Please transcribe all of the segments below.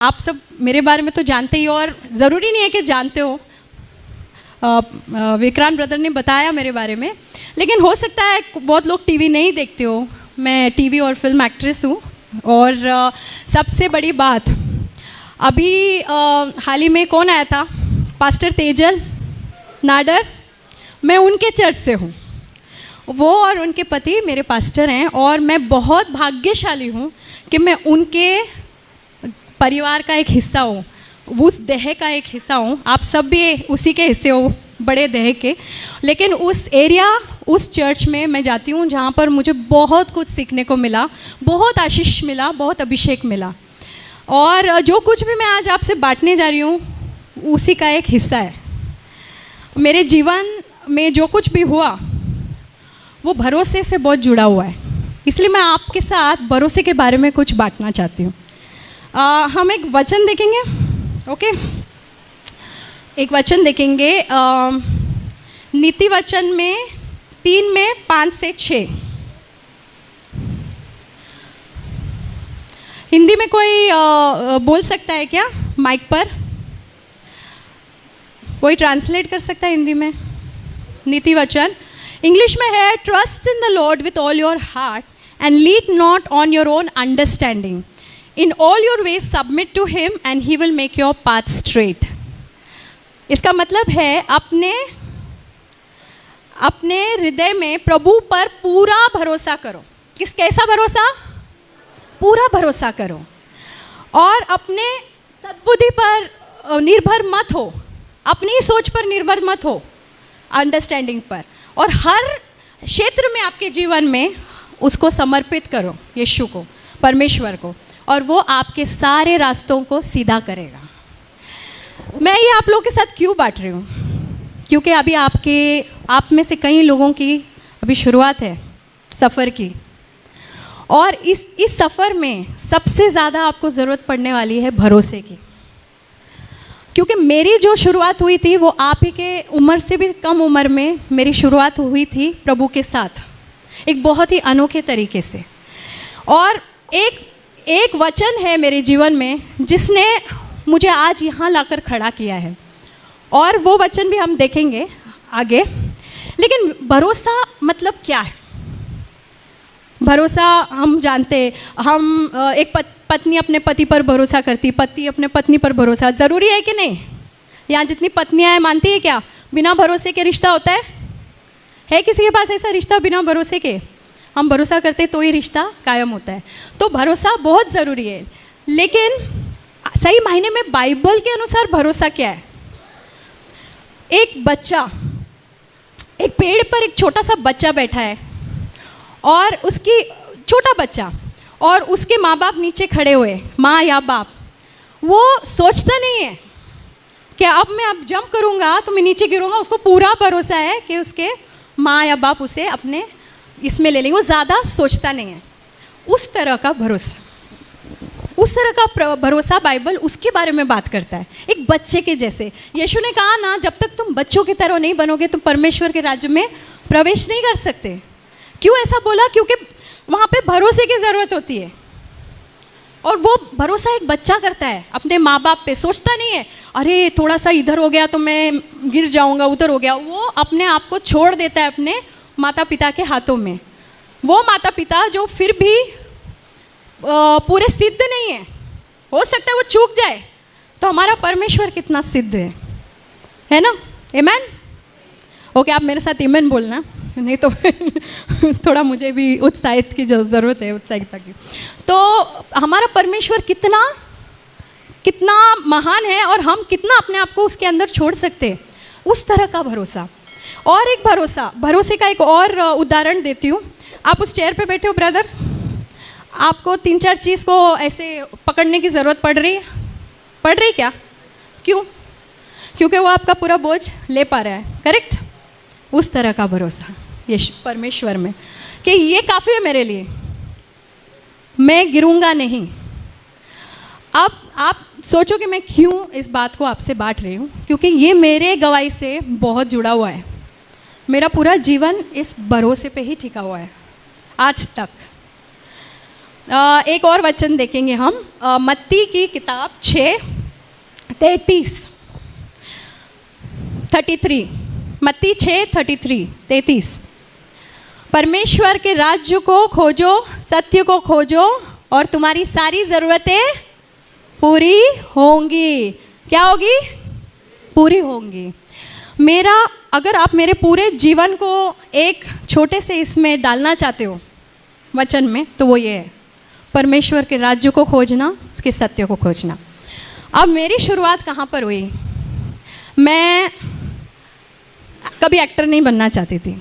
आप सब मेरे बारे में तो जानते ही हो, और ज़रूरी नहीं है कि जानते हो। विक्रांत ब्रदर ने बताया मेरे बारे में, लेकिन हो सकता है बहुत लोग टीवी नहीं देखते हो। मैं टीवी और फिल्म एक्ट्रेस हूँ। और सबसे बड़ी बात, अभी हाल ही में कौन आया था, पास्टर तेजल नाडर, मैं उनके चर्च से हूँ। वो और उनके पति मेरे पास्टर हैं, और मैं बहुत भाग्यशाली हूँ कि मैं उनके परिवार का एक हिस्सा हूँ, उस देह का एक हिस्सा हूँ। आप सब भी उसी के हिस्से हो, बड़े देह के। लेकिन उस एरिया, उस चर्च में मैं जाती हूँ जहाँ पर मुझे बहुत कुछ सीखने को मिला, बहुत आशीष मिला, बहुत अभिषेक मिला। और जो कुछ भी मैं आज आपसे बांटने जा रही हूँ उसी का एक हिस्सा है। मेरे जीवन में जो कुछ भी हुआ वो भरोसे से बहुत जुड़ा हुआ है, इसलिए मैं आपके साथ भरोसे के बारे में कुछ बांटना चाहती हूँ। हम एक वचन देखेंगे, ओके? एक वचन देखेंगे नीति वचन में 3 में 5 से 6। हिंदी में कोई बोल सकता है क्या माइक पर? कोई ट्रांसलेट कर सकता है हिंदी में? नीति वचन इंग्लिश में है, trust in the Lord with all your heart and lead not on your own understanding, in all your ways submit to him and he will make your path straight. इसका मतलब है अपने हृदय में प्रभु पर पूरा भरोसा करो। कैसा भरोसा? पूरा भरोसा करो, और अपने सद्बुद्धि पर निर्भर मत हो, अपनी सोच पर निर्भर मत हो, अंडरस्टैंडिंग पर। और हर क्षेत्र में आपके जीवन में उसको समर्पित करो, यीशु को, परमेश्वर को, और वो आपके सारे रास्तों को सीधा करेगा। मैं ये आप लोगों के साथ क्यों बांट रही हूँ? क्योंकि अभी आप में से कई लोगों की अभी शुरुआत है सफ़र की, और इस सफ़र में सबसे ज़्यादा आपको ज़रूरत पड़ने वाली है भरोसे की। क्योंकि मेरी जो शुरुआत हुई थी वो आप ही के उम्र से भी कम उम्र में मेरी शुरुआत हुई थी प्रभु के साथ, एक बहुत ही अनोखे तरीके से। और एक वचन है मेरे जीवन में जिसने मुझे आज यहाँ लाकर खड़ा किया है, और वो वचन भी हम देखेंगे आगे। लेकिन भरोसा मतलब क्या है? भरोसा हम जानते, हम एक पत्नी अपने पति पर भरोसा करती, पति अपने पत्नी पर भरोसा, ज़रूरी है कि नहीं? यहाँ जितनी पत्नियाँ हैं मानती है क्या बिना भरोसे के रिश्ता होता है? है किसी के पास ऐसा रिश्ता बिना भरोसे के? हम भरोसा करते तो ही रिश्ता कायम होता है। तो भरोसा बहुत ज़रूरी है। लेकिन सही मायने में बाइबल के अनुसार भरोसा क्या है? एक बच्चा, एक पेड़ पर एक छोटा सा बच्चा बैठा है, और उसकी छोटा बच्चा और उसके माँ बाप नीचे खड़े हुए, माँ या बाप, वो सोचता नहीं है कि अब जंप करूँगा तो मैं नीचे गिरूँगा। उसको पूरा भरोसा है कि उसके माँ या बाप उसे अपने इसमें ले लेंगे। वो ज़्यादा सोचता नहीं है। उस तरह का भरोसा बाइबल उसके बारे में बात करता है, एक बच्चे के जैसे। यीशु ने कहा ना, जब तक तुम बच्चों की तरह नहीं बनोगे तुम परमेश्वर के राज्य में प्रवेश नहीं कर सकते। क्यों ऐसा बोला? क्योंकि वहाँ पे भरोसे की ज़रूरत होती है, और वो भरोसा एक बच्चा करता है अपने माँ बाप पे। सोचता नहीं है अरे थोड़ा सा इधर हो गया तो मैं गिर जाऊँगा, उधर हो गया। वो अपने आप को छोड़ देता है अपने माता पिता के हाथों में। वो माता पिता जो फिर भी पूरे सिद्ध नहीं है, हो सकता है वो चूक जाए, तो हमारा परमेश्वर कितना सिद्ध है ना? आमेन? ओके, आप मेरे साथ आमेन बोलना, नहीं तो थोड़ा मुझे भी उत्साहित की ज़रूरत है, उत्साहिता की। तो हमारा परमेश्वर कितना महान है, और हम कितना अपने आप को उसके अंदर छोड़ सकते हैं, उस तरह का भरोसा। और एक भरोसे का एक और उदाहरण देती हूँ। आप उस चेयर पे बैठे हो ब्रदर, आपको 3-4 चीज़ को ऐसे पकड़ने की ज़रूरत पड़ रही क्या? क्यों? क्योंकि वो आपका पूरा बोझ ले पा रहा है, करेक्ट? उस तरह का भरोसा यीशु परमेश्वर में कि ये काफ़ी है मेरे लिए, मैं गिरूंगा नहीं। अब आप सोचो कि मैं क्यों इस बात को आपसे बांट रही हूँ, क्योंकि ये मेरे गवाही से बहुत जुड़ा हुआ है। मेरा पूरा जीवन इस भरोसे पे ही टिका हुआ है आज तक। एक और वचन देखेंगे हम, मत्ती की किताब 6:33, मत्ती 6:33। परमेश्वर के राज्य को खोजो, सत्य को खोजो, और तुम्हारी सारी ज़रूरतें पूरी होंगी। क्या होगी? पूरी होंगी। अगर आप मेरे पूरे जीवन को एक छोटे से इसमें डालना चाहते हो वचन में, तो वो ये है, परमेश्वर के राज्य को खोजना, उसके सत्य को खोजना। अब मेरी शुरुआत कहाँ पर हुई? मैं कभी एक्टर नहीं बनना चाहती थी।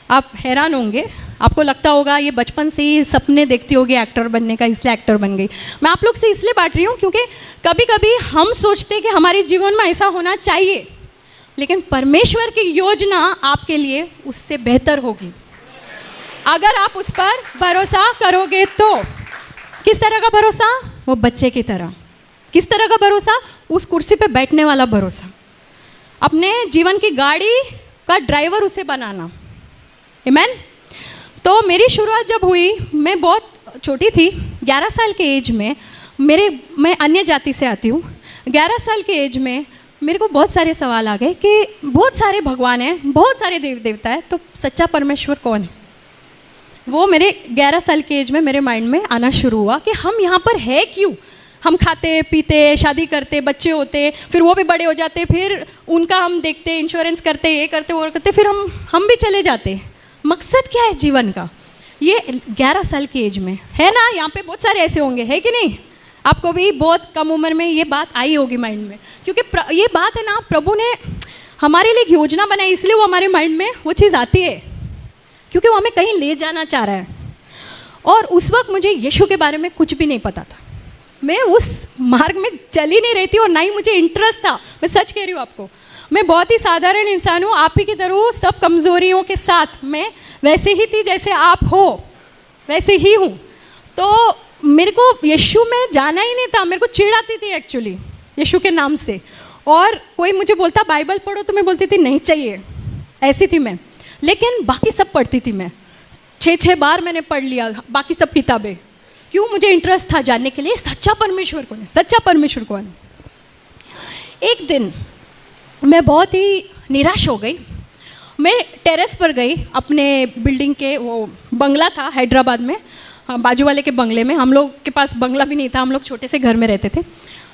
आप हैरान होंगे, आपको लगता होगा ये बचपन से ही सपने देखती होगी एक्टर बनने का, इसलिए एक्टर बन गई। मैं आप लोग से इसलिए बांट रही हूँ क्योंकि कभी कभी हम सोचते हैं कि हमारे जीवन में ऐसा होना चाहिए, लेकिन परमेश्वर की योजना आपके लिए उससे बेहतर होगी अगर आप उस पर भरोसा करोगे तो। किस तरह का भरोसा? वो बच्चे की तरह। किस तरह का भरोसा? उस कुर्सी पे बैठने वाला भरोसा, अपने जीवन की गाड़ी का ड्राइवर उसे बनाना। आमीन। तो मेरी शुरुआत जब हुई, मैं बहुत छोटी थी, 11 साल के एज में। मैं अन्य जाति से आती हूँ। 11 साल के एज में मेरे को बहुत सारे सवाल आ गए कि बहुत सारे भगवान हैं, बहुत सारे देव देवता है, तो सच्चा परमेश्वर कौन है? वो मेरे 11 साल के एज में मेरे माइंड में आना शुरू हुआ कि हम यहाँ पर है क्यों? हम खाते पीते, शादी करते, बच्चे होते, फिर वो भी बड़े हो जाते, फिर उनका हम देखते, इंश्योरेंस करते, ये करते, वो करते, फिर हम भी चले जाते। मकसद क्या है जीवन का? ये 11 साल की एज में है ना। यहाँ पे बहुत सारे ऐसे होंगे, है कि नहीं? आपको भी बहुत कम उम्र में ये बात आई होगी माइंड में, क्योंकि ये बात है ना, प्रभु ने हमारे लिए एक योजना बनाई, इसलिए वो हमारे माइंड में वो चीज़ आती है, क्योंकि वो हमें कहीं ले जाना चाह रहा है। और उस वक्त मुझे यीशु के बारे में कुछ भी नहीं पता था। मैं उस मार्ग में चल ही नहीं रही थी और ना ही मुझे इंटरेस्ट था। मैं सच कह रही हूँ आपको, मैं बहुत ही साधारण इंसान हूँ, आप ही की तरह हूँ, सब कमज़ोरियों के साथ। मैं वैसे ही थी जैसे आप हो, वैसे ही हूँ। तो मेरे को यीशु में जाना ही नहीं था। मेरे को चिढ़ आती थी एक्चुअली यीशु के नाम से, और कोई मुझे बोलता बाइबल पढ़ो तो मैं बोलती थी नहीं चाहिए, ऐसी थी मैं। लेकिन बाकी सब पढ़ती थी मैं, 6 बार मैंने पढ़ लिया बाकी सब किताबें। क्यों? मुझे इंटरेस्ट था जानने के लिए सच्चा परमेश्वर कौन है, सच्चा परमेश्वर कौन है। एक दिन मैं बहुत ही निराश हो गई। मैं टेरेस पर गई, अपने बिल्डिंग के, वो बंगला था हैदराबाद में, बाजू वाले के बंगले में। हम लोग के पास बंगला भी नहीं था, हम लोग छोटे से घर में रहते थे।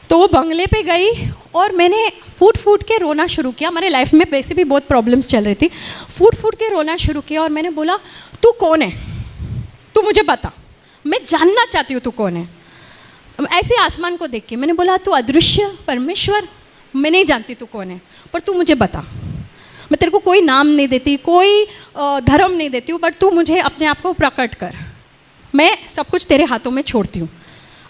तो वो बंगले पे गई और मैंने फूट फूट के रोना शुरू किया। हमारे लाइफ में वैसे भी बहुत प्रॉब्लम्स चल रही थी। फूट फूट के रोना शुरू किया और मैंने बोला, तू कौन है? तू मुझे बता, मैं जानना चाहती हूँ तू कौन है। ऐसे आसमान को देख के मैंने बोला, तू अदृश्य परमेश्वर, मैं नहीं जानती तू कौन है, पर तू मुझे बता। मैं तेरे को कोई नाम नहीं देती, कोई धर्म नहीं देती हूँ, बट तू मुझे अपने आप को प्रकट कर। मैं सब कुछ तेरे हाथों में छोड़ती हूँ।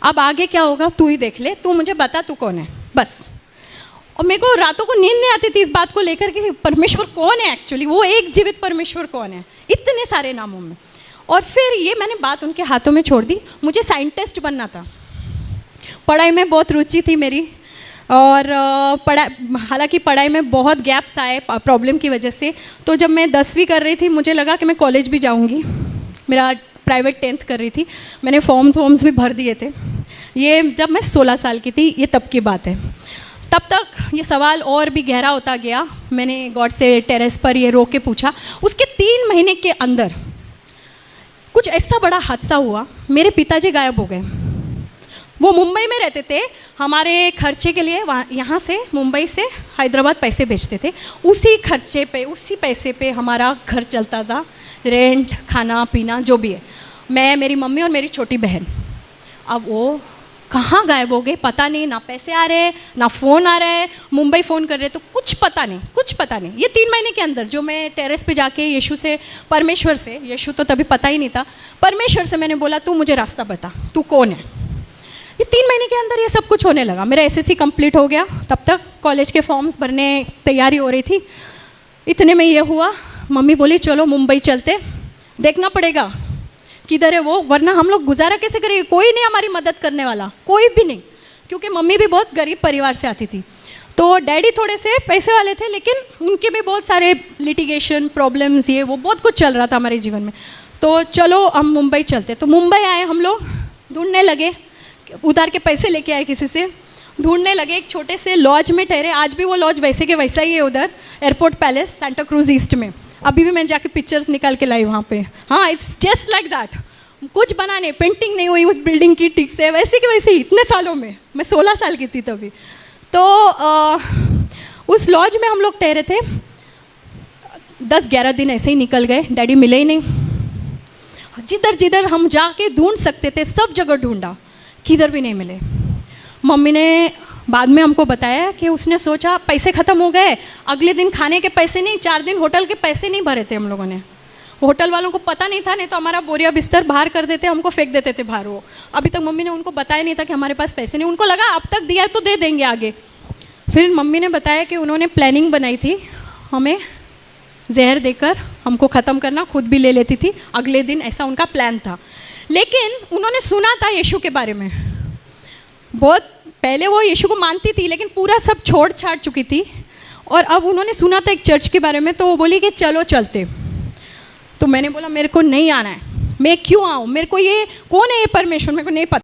अब आगे क्या होगा तू ही देख ले, तू मुझे बता तू कौन है, बस। और मेरे को रातों को नींद नहीं आती थी इस बात को लेकर कि परमेश्वर कौन है एक्चुअली, वो एक जीवित परमेश्वर कौन है इतने सारे नामों में। और फिर ये मैंने बात उनके हाथों में छोड़ दी। मुझे साइंटिस्ट बनना था, पढ़ाई में बहुत रुचि थी मेरी, और हालांकि पढ़ाई में बहुत गैप्स आए प्रॉब्लम की वजह से। तो जब मैं 10वीं कर रही थी, मुझे लगा कि मैं कॉलेज भी जाऊंगी। मेरा प्राइवेट 10th कर रही थी, मैंने फॉर्म्स भी भर दिए थे। ये जब मैं 16 साल की थी, ये तब की बात है। तब तक ये सवाल और भी गहरा होता गया। मैंने गॉड से टेरेस पर ये रो के पूछा। उसके 3 महीने के अंदर कुछ ऐसा बड़ा हादसा हुआ, मेरे पिताजी गायब हो गए। वो मुंबई में रहते थे, हमारे खर्चे के लिए यहाँ से मुंबई से हैदराबाद पैसे भेजते थे। उसी खर्चे पे, उसी पैसे पे हमारा घर चलता था, रेंट, खाना पीना जो भी है। मैं, मेरी मम्मी और मेरी छोटी बहन। अब वो कहाँ गायब हो गए पता नहीं, ना पैसे आ रहे, ना फ़ोन आ रहा है। मुंबई फ़ोन कर रहे तो कुछ पता नहीं, कुछ पता नहीं। ये 3 महीने के अंदर जो मैं टेरेस पे जाके यीशु से, परमेश्वर से, यीशु तो तभी पता ही नहीं था, परमेश्वर से मैंने बोला, तू मुझे रास्ता बता, तू कौन है। ये 3 महीने के अंदर ये सब कुछ होने लगा। मेरा SSC कंप्लीट हो गया, तब तक कॉलेज के फॉर्म्स भरने तैयारी हो रही थी। इतने में ये हुआ, मम्मी बोली चलो मुंबई चलते, देखना पड़ेगा किधर है वो, वरना हम लोग गुजारा कैसे करेंगे, कोई नहीं हमारी मदद करने वाला, कोई भी नहीं। क्योंकि मम्मी भी बहुत गरीब परिवार से आती थी, तो डैडी थोड़े से पैसे वाले थे, लेकिन उनके भी बहुत सारे लिटिगेशन प्रॉब्लम्स, ये वो बहुत कुछ चल रहा था हमारे जीवन में। तो चलो हम मुंबई चलते। तो मुंबई आए हम लोग, ढूंढने लगे, उधार के पैसे लेके आए किसी से, ढूंढने लगे, एक छोटे से लॉज में ठहरे। आज भी वो लॉज वैसे के वैसा ही है उधर, airport palace, Santa cruise east में। अभी भी मैंने जाके पिक्चर्स निकाल के लाई वहाँ पे। हाँ, इट्स जस्ट लाइक दैट। कुछ बना नहीं, पेंटिंग नहीं हुई उस बिल्डिंग की ठीक से, वैसे के वैसे ही इतने सालों में। मैं 16 साल की थी तभी। तो उस लॉज में हम लोग ठहरे थे। 10-11 दिन ऐसे ही निकल गए, डैडी मिले ही नहीं। जिधर जिधर हम जाके ढूंढ सकते थे सब जगह ढूंढा, किधर भी नहीं मिले। मम्मी ने बाद में हमको बताया कि उसने सोचा पैसे ख़त्म हो गए, अगले दिन खाने के पैसे नहीं, 4 दिन होटल के पैसे नहीं भरे थे हम लोगों ने। होटल वालों को पता नहीं था, नहीं तो हमारा बोरिया बिस्तर बाहर कर देते, हमको फेंक देते थे बाहर। वो अभी तक मम्मी ने उनको बताया नहीं था कि हमारे पास पैसे नहीं, उनको लगा अब तक दिया है तो दे देंगे आगे। फिर मम्मी ने बताया कि उन्होंने प्लानिंग बनाई थी हमें जहर देकर हमको ख़त्म करना, खुद भी ले लेती थी अगले दिन, ऐसा उनका प्लान था। लेकिन उन्होंने सुना था यीशु के बारे में, बहुत पहले वो यीशु को मानती थी लेकिन पूरा सब छोड़ छाड़ चुकी थी। और अब उन्होंने सुना था एक चर्च के बारे में, तो वो बोली कि चलो चलते। तो मैंने बोला मेरे को नहीं आना है, मैं क्यों आऊँ, मेरे को ये कौन है ये परमेश्वर, मेरे को नहीं पता।